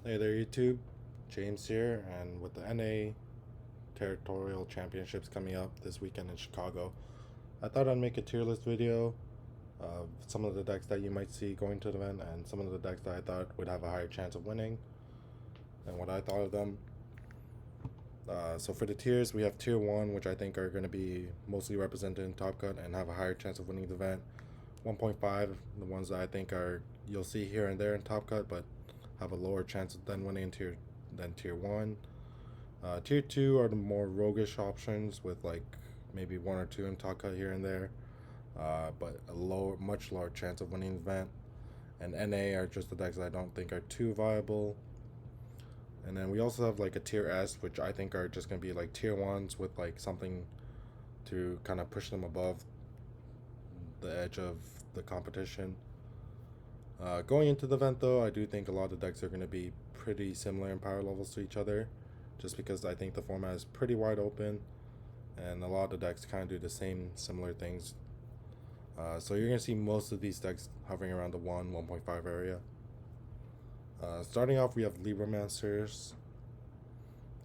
Hey there, YouTube. James here, and with the NA Territorial Championships coming up this weekend in Chicago, I thought I'd make a tier list video of some of the decks that you might see going to the event and some of the decks that I thought would have a higher chance of winning and what I thought of them. So for the tiers, we have tier 1, which I think are going to be mostly represented in Top Cut and have a higher chance of winning the event. 1.5, the ones that I think are you'll see here and there in Top Cut, but have a lower chance of then winning tier 1. Tier 2 are the more roguish options with like maybe 1 or 2 in Top Cut here and there, but a much lower chance of winning the event. And NA are just the decks I don't think are too viable. And then we also have like a tier S, which I think are just going to be like tier 1s with like something to kind of push them above the edge of the competition. Going into the event though, I do think a lot of the decks are going to be pretty similar in power levels to each other, just because I think the format is pretty wide open and a lot of the decks kind of do the same similar things. So you're going to see most of these decks hovering around the 1.5 area. Starting off, we have libromancers.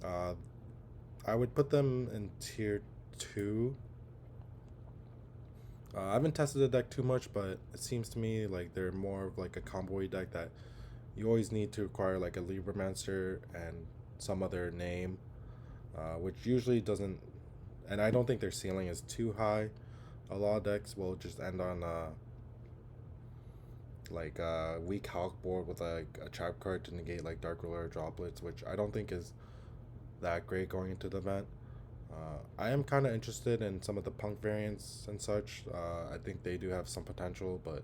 I would put them in tier 2. I haven't tested the deck too much, but it seems to me like they're more of like a combo deck that you always need to acquire like a libromancer and some other name, which usually doesn't, and I don't think their ceiling is too high. A lot of decks will just end on like a weak Hulk board with like a trap card to negate like Dark Ruler or Droplets, which I don't think is that great going into the event. I am kind of interested in some of the punk variants and such. I think they do have some potential, but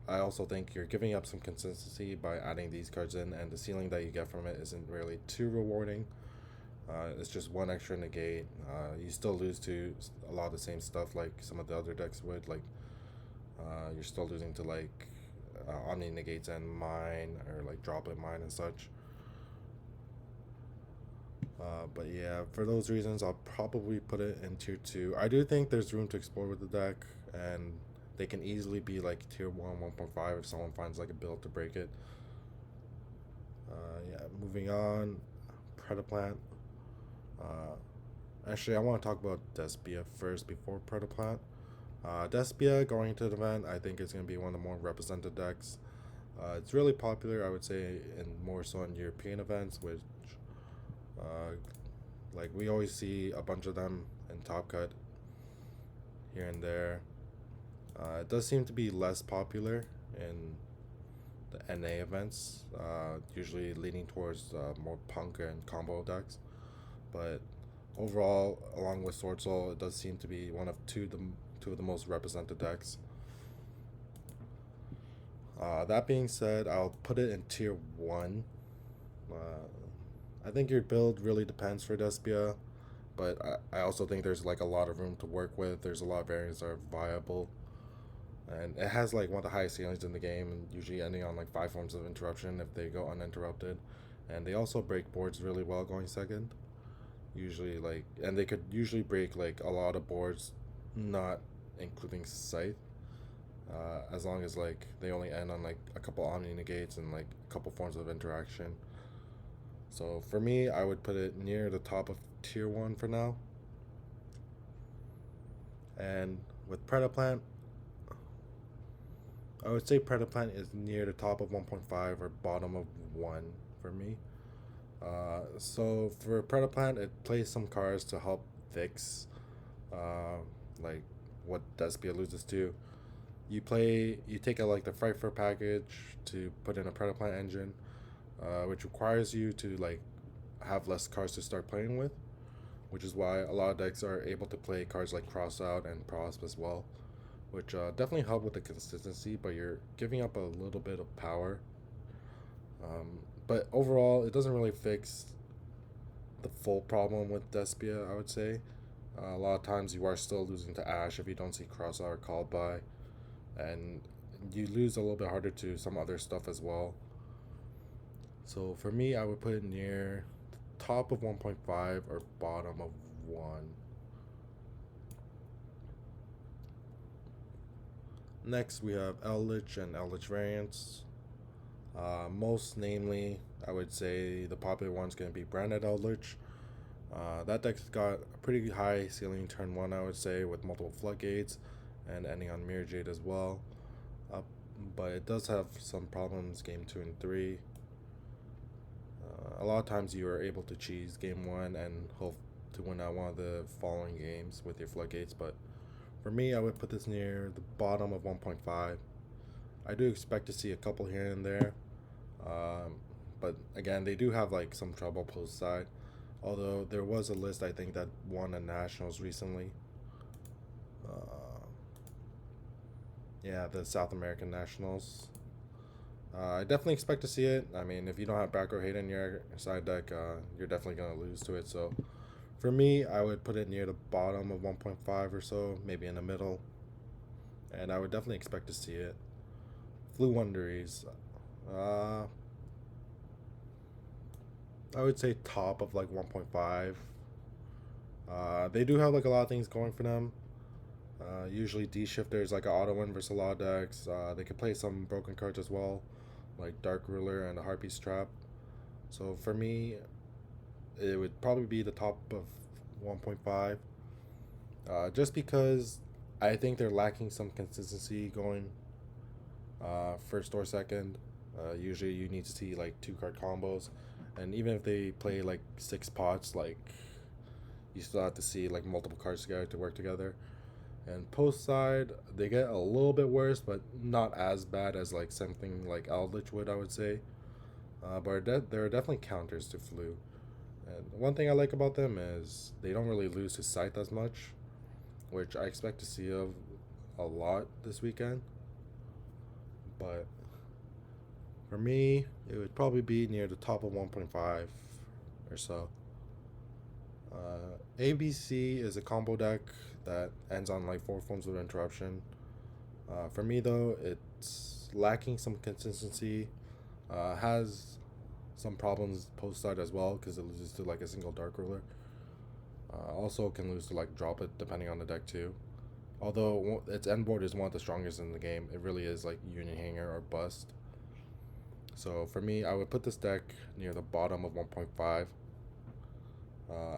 I also think you're giving up some consistency by adding these cards in, and the ceiling that you get from it isn't really too rewarding. It's just one extra negate. You still lose to a lot of the same stuff like some of the other decks would. Like you're still losing to like Omni negates and mine or like droplet mine and such. But yeah, for those reasons, I'll probably put it in tier 2. I do think there's room to explore with the deck, and they can easily be like tier 1, 1.5 if someone finds like a build to break it. Yeah, moving on, predaplant. Actually, I want to talk about Despia first before predaplant. Despia going into the event, I think it's going to be one of the more represented decks. It's really popular, I would say, in more so in European events, which uh, like we always see a bunch of them in Top Cut here and there. It does seem to be less popular in the NA events, usually leaning towards more punk and combo decks. But overall, along with Sword Soul, it does seem to be one of two of the most represented decks. That being said, I'll put it in tier 1. I think your build really depends for Despia, but I also think there's like a lot of room to work with. There's a lot of variants that are viable, and it has like one of the highest ceilings in the game, and usually ending on like 5 forms of interruption if they go uninterrupted. And they also break boards really well going second. Usually like, and they could usually break like a lot of boards, not including Scythe. As long as like they only end on like a couple Omni negates and like a couple forms of interaction. So for me, I would put it near the top of tier 1 for now. And with predaplant, I would say predaplant is near the top of 1.5 or bottom of 1 for me. So for predaplant, it plays some cards to help fix uh, like what Despia loses to. You take a like the Frightfur package to put in a predaplant engine, which requires you to like have less cards to start playing with, which is why a lot of decks are able to play cards like Cross Out and Prosp as well, which definitely help with the consistency, but you're giving up a little bit of power. But overall, it doesn't really fix the full problem with Despia, I would say. A lot of times you are still losing to Ash if you don't see Cross Out or Called By, and you lose a little bit harder to some other stuff as well. So for me, I would put it near the top of 1.5 or bottom of 1. Next, we have Eldritch and Eldritch variants. Most namely, I would say the popular one's going to be Branded Eldritch. That deck's got a pretty high ceiling turn 1, I would say, with multiple floodgates and ending on Mirror Jade as well. But it does have some problems game 2 and 3. A lot of times you are able to cheese game 1 and hope to win out one of the following games with your floodgates, but for me, I would put this near the bottom of 1.5. I do expect to see a couple here and there, um, but again, they do have like some trouble post side. Although there was a list I think that won a nationals recently. Uh, yeah, the South American Nationals. I definitely expect to see it. I mean, if you don't have back row hate in your side deck, you're definitely gonna lose to it. So, for me, I would put it near the bottom of 1.5 or so, maybe in the middle, and I would definitely expect to see it. Flu Wonderies. Uh, I would say top of like 1.5. They do have like a lot of things going for them. Usually D shifters like an auto win versus a lot of decks. They could play some broken cards as well, like Dark Ruler and the Harpy's Trap. So for me, it would probably be the top of 1.5. Just because I think they're lacking some consistency going first or second. Usually you need to see like 2 card combos, and even if they play like 6 pots, like you still have to see like multiple cards together to work together. And post side, they get a little bit worse, but not as bad as like something like Eldritch would, I would say. But there are definitely counters to Flu. And one thing I like about them is they don't really lose to Scythe as much, which I expect to see of a lot this weekend. But for me, it would probably be near the top of 1.5 or so. ABC is a combo deck that ends on like 4 forms of interruption. For me though, it's lacking some consistency. Has some problems post side as well because it loses to like a single Dark Ruler. Also can lose to like drop it depending on the deck too. Although its end board is one of the strongest in the game, it really is like Union Hanger or Bust. So for me, I would put this deck near the bottom of 1.5.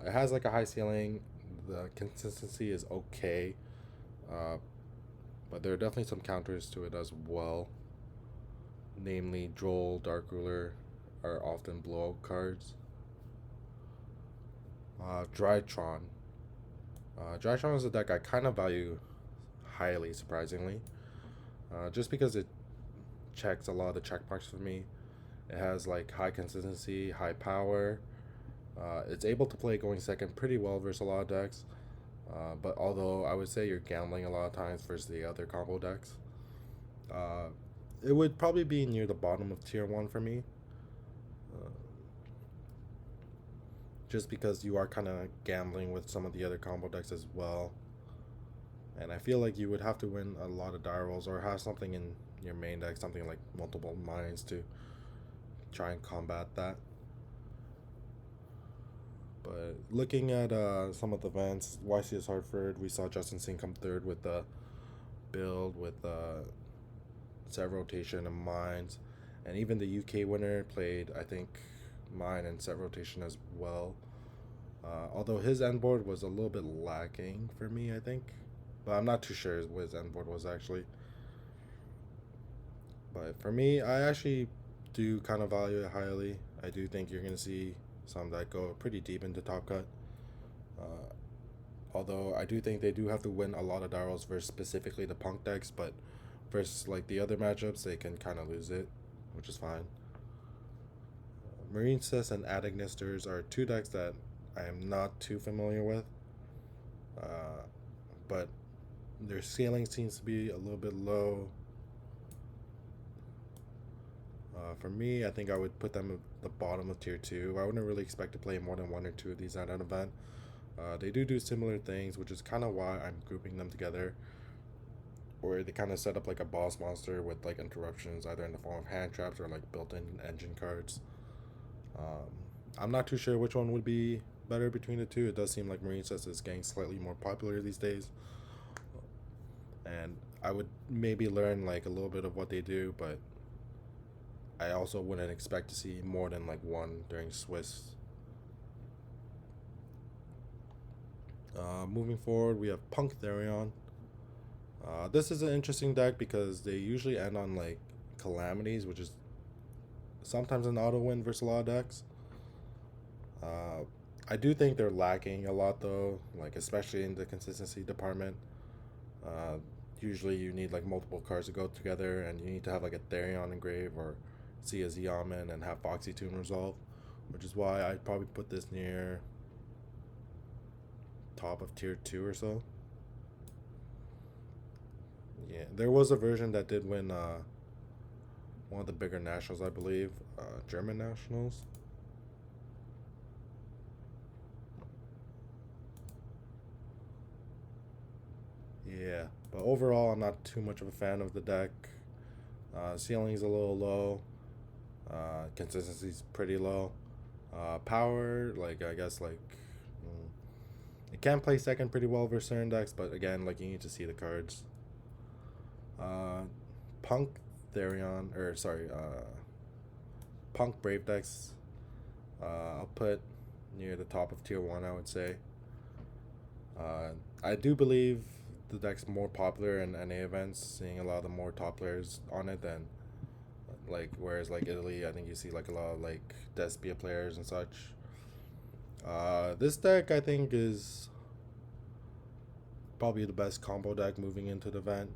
It has like a high ceiling. The consistency is okay, uh, but there are definitely some counters to it as well. Namely, Droll, Dark Ruler are often blowout cards. Drytron. Drytron is a deck I kind of value highly, surprisingly, just because it checks a lot of the check marks for me. It has like high consistency, high power. It's able to play going second pretty well versus a lot of decks. But although I would say you're gambling a lot of times versus the other combo decks, uh, it would probably be near the bottom of tier 1 for me. Uh, just because you are kind of gambling with some of the other combo decks as well. And I feel like you would have to win a lot of die rolls or have something in your main deck, something like multiple mines to try and combat that. But looking at some of the events, YCS Hartford, we saw Justin Singh come third with the build with set rotation and mines, and even the UK winner played, I think, mine and set rotation as well. Although his end board was a little bit lacking for me, I think, but I'm not too sure what his end board was actually. But for me, I actually do kind of value it highly. I do think you're going to see some that go pretty deep into top cut. Uh, Although I do think they do have to win a lot of die rolls versus specifically the punk decks, but versus like the other matchups, they can kind of lose it, which is fine. Marinecis and Adagnisters are 2 decks that I am not too familiar with, but their ceiling seems to be a little bit low. For me, I think I would put them at the bottom of tier 2. I wouldn't really expect to play more than 1 or 2 of these at an event. They do similar things, which is kind of why I'm grouping them together, where they kind of set up like a boss monster with like interruptions, either in the form of hand traps or like built-in engine cards. I'm not too sure which one would be better between the two. It does seem like Marinecis is getting slightly more popular these days, and I would maybe learn like a little bit of what they do, but I also wouldn't expect to see more than like one during Swiss. Moving forward, we have Punk Therion. This is an interesting deck because they usually end on like Calamities, which is sometimes an auto win versus a lot of decks. I do think they're lacking a lot though, like especially in the consistency department. Uh, Usually you need like multiple cards to go together, and you need to have like a Therion engrave or see a Zeoman and have Foxy Tune resolve, which is why I'd probably put this near top of tier 2 or so. Yeah, there was a version that did win one of the bigger nationals, I believe, German nationals. Yeah, but overall, I'm not too much of a fan of the deck. Ceiling's a little low. Consistency's pretty low. Power, like I guess, like it can play second pretty well versus certain decks, but again, like you need to see the cards. Uh, Punk Therion, or sorry, Punk Brave decks. I'll put near the top of tier 1, I would say. I do believe the deck's more popular in NA events, seeing a lot of the more top players on it than like, whereas like Italy, I think you see like a lot of like Despia players and such. This deck I think is probably the best combo deck moving into the event,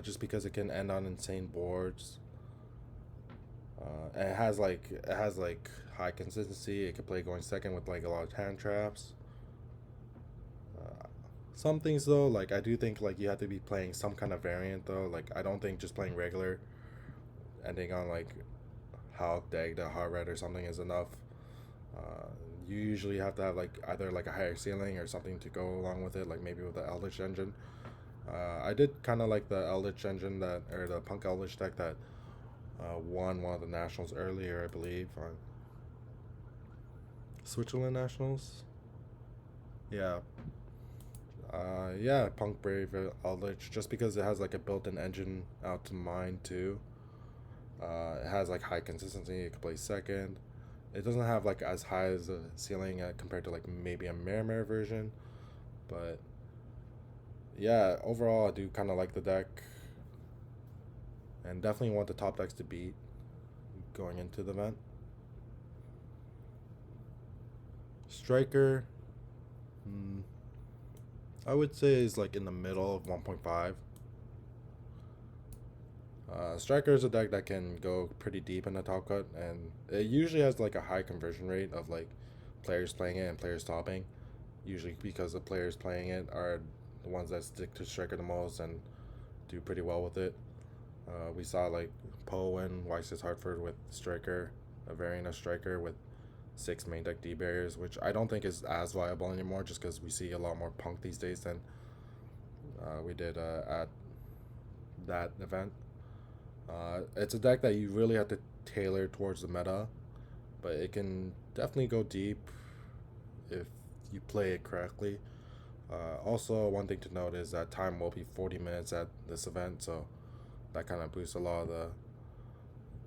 just because it can end on insane boards. And it has like high consistency. It can play going second with like a lot of hand traps. Some things though, like I do think like you have to be playing some kind of variant though. Like I don't think just playing regular, ending on like Hulk, Dagda, Hard Red or something is enough. Uh, you usually have to have like either like a higher ceiling or something to go along with it, like maybe with the Eldritch engine. I did kind of like the Eldritch engine that, or the Punk Eldritch deck that won one of the nationals earlier, I believe, on Switzerland nationals. Yeah, yeah, Punk Brave Eldritch, just because it has like a built-in engine out to mine too. It has like high consistency. It can play second. It doesn't have like as high as a ceiling compared to like maybe a Mirror version, but yeah, overall I do kind of like the deck, and definitely want the top decks to beat going into the event. Striker, I would say is like in the middle of 1.5. Striker is a deck that can go pretty deep in the top cut, and it usually has like a high conversion rate of like players playing it and players topping. Usually because the players playing it are the ones that stick to Striker the most and do pretty well with it. We saw like Poe win Weiss Hartford with Striker, a variant of Striker with 6 main deck D barriers, which I don't think is as viable anymore, just because we see a lot more Punk these days than we did at that event. It's a deck that you really have to tailor towards the meta, but it can definitely go deep if you play it correctly. Also, one thing to note is that time will be 40 minutes at this event, so that kind of boosts a lot of the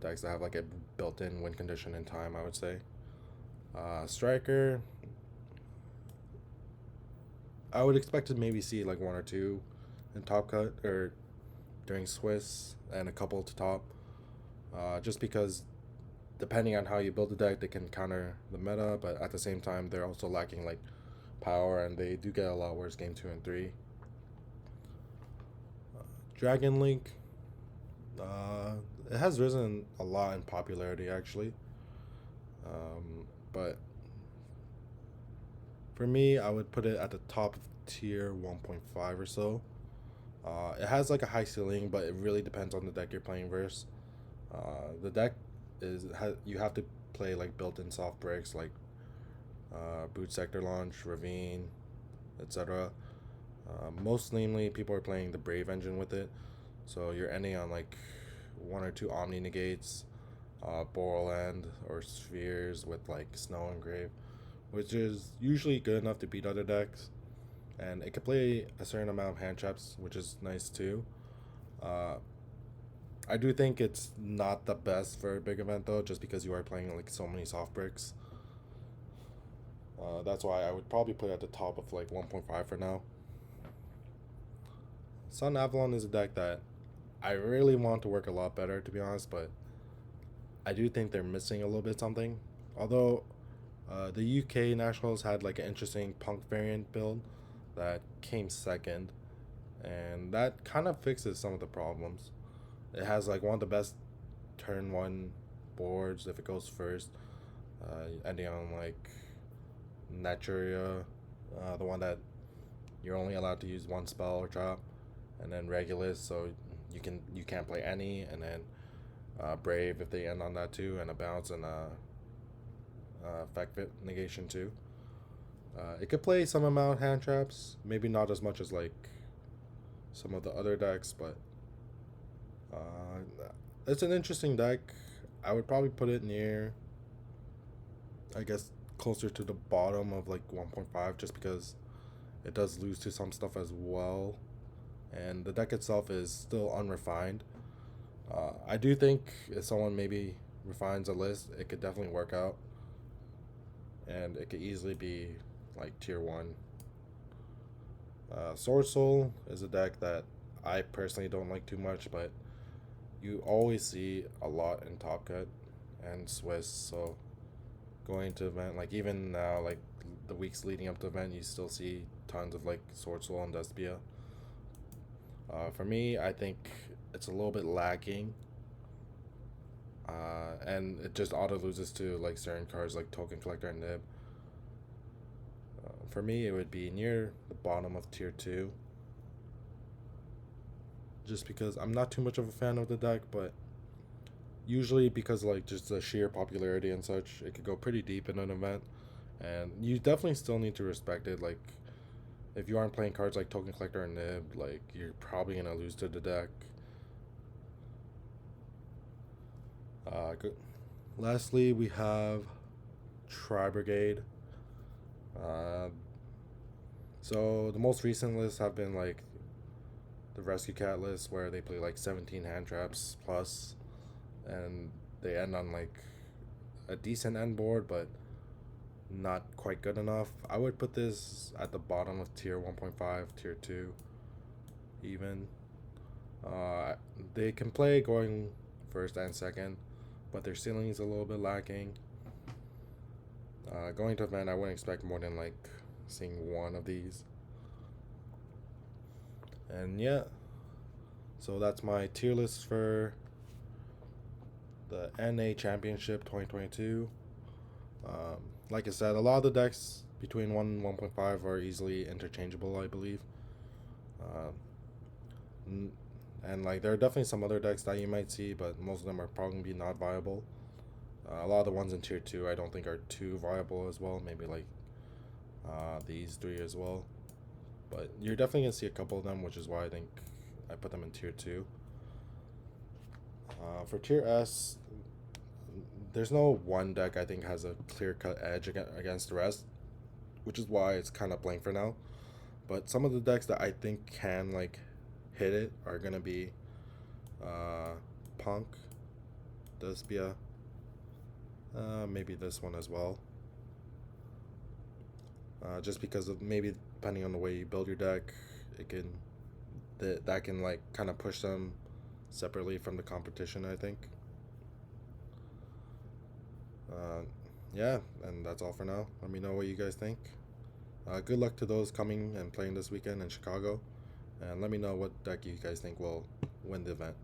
decks that have like a built-in win condition in time, I would say. Striker, I would expect to maybe see like 1 or 2 in top cut or during Swiss, and a couple to top. Just because depending on how you build the deck, they can counter the meta, but at the same time, they're also lacking like power, and they do get a lot worse game 2 and 3. Dragonlink, it has risen a lot in popularity actually, but for me, I would put it at the top of tier 1.5 or so. It has like a high ceiling, but it really depends on the deck you're playing versus. The deck you have to play like built-in soft bricks like boot sector launch, ravine, etc. Most namely, people are playing the Brave engine with it, so you're ending on like 1 or 2 Omni negates, Borland or spheres with like Snow engrave, which is usually good enough to beat other decks, and it can play a certain amount of hand traps, which is nice too. I do think it's not the best for a big event though, just because you are playing like so many soft bricks. That's why I would probably put it at the top of like 1.5 for now. Sun Avalon is a deck that I really want to work a lot better, to be honest, but I do think they're missing a little bit something. Although the UK Nationals had like an interesting punk variant build that came second, and that kind of fixes some of the problems. It has like one of the best turn one boards if it goes first, ending on like Naturia, the one that you're only allowed to use one spell or drop, and then Regulus, so you can't play any, and then Brave if they end on that too, and a bounce and a effect negation too. It could play some amount of hand traps, maybe not as much as like some of the other decks, but it's an interesting deck. I would probably put it near, I guess, closer to the bottom of like 1.5, just because it does lose to some stuff as well, and the deck itself is still unrefined. I do think if someone maybe refines a list, it could definitely work out, and it could easily be like tier 1. Sword Soul is a deck that I personally don't like too much, but you always see a lot in Top Cut and Swiss, so going to event, like even now, like the weeks leading up to event, you still see tons of like Sword Soul and Despia. For me, I think it's a little bit lacking, and it just auto loses to like certain cards like Token Collector and Nib. For me, it would be near the bottom of tier 2, just because I'm not too much of a fan of the deck, but usually because like just the sheer popularity and such, it could go pretty deep in an event, and you definitely still need to respect it. Like if you aren't playing cards like Token Collector and Nib, like you're probably gonna lose to the deck. Good. Lastly, we have Brigade. Uh, so the most recent lists have been like the Rescue Cat list, where they play like 17 hand traps plus, and they end on like a decent end board, but not quite good enough. I would put this at the bottom of tier 1.5, tier 2, even. Uh, they can play going first and second, but their ceiling is a little bit lacking. Going to event, I wouldn't expect more than like seeing one of these. And yeah, so that's my tier list for the NA Championship 2022. Like I said, a lot of the decks between 1 and 1.5 are easily interchangeable, I believe. And like there are definitely some other decks that you might see, but most of them are probably not viable. A lot of the ones in tier 2 I don't think are too viable as well. Maybe like these 3 as well. But you're definitely going to see a couple of them, which is why I think I put them in tier 2. For tier S, there's no one deck I think has a clear-cut edge against the rest, which is why it's kind of blank for now. But some of the decks that I think can like hit it are going to be Punk, Despia, maybe this one as well. Just because of maybe depending on the way you build your deck, it can that can like kind of push them separately from the competition, I think. Yeah, and that's all for now. Let me know what you guys think. Good luck to those coming and playing this weekend in Chicago, and let me know what deck you guys think will win the event.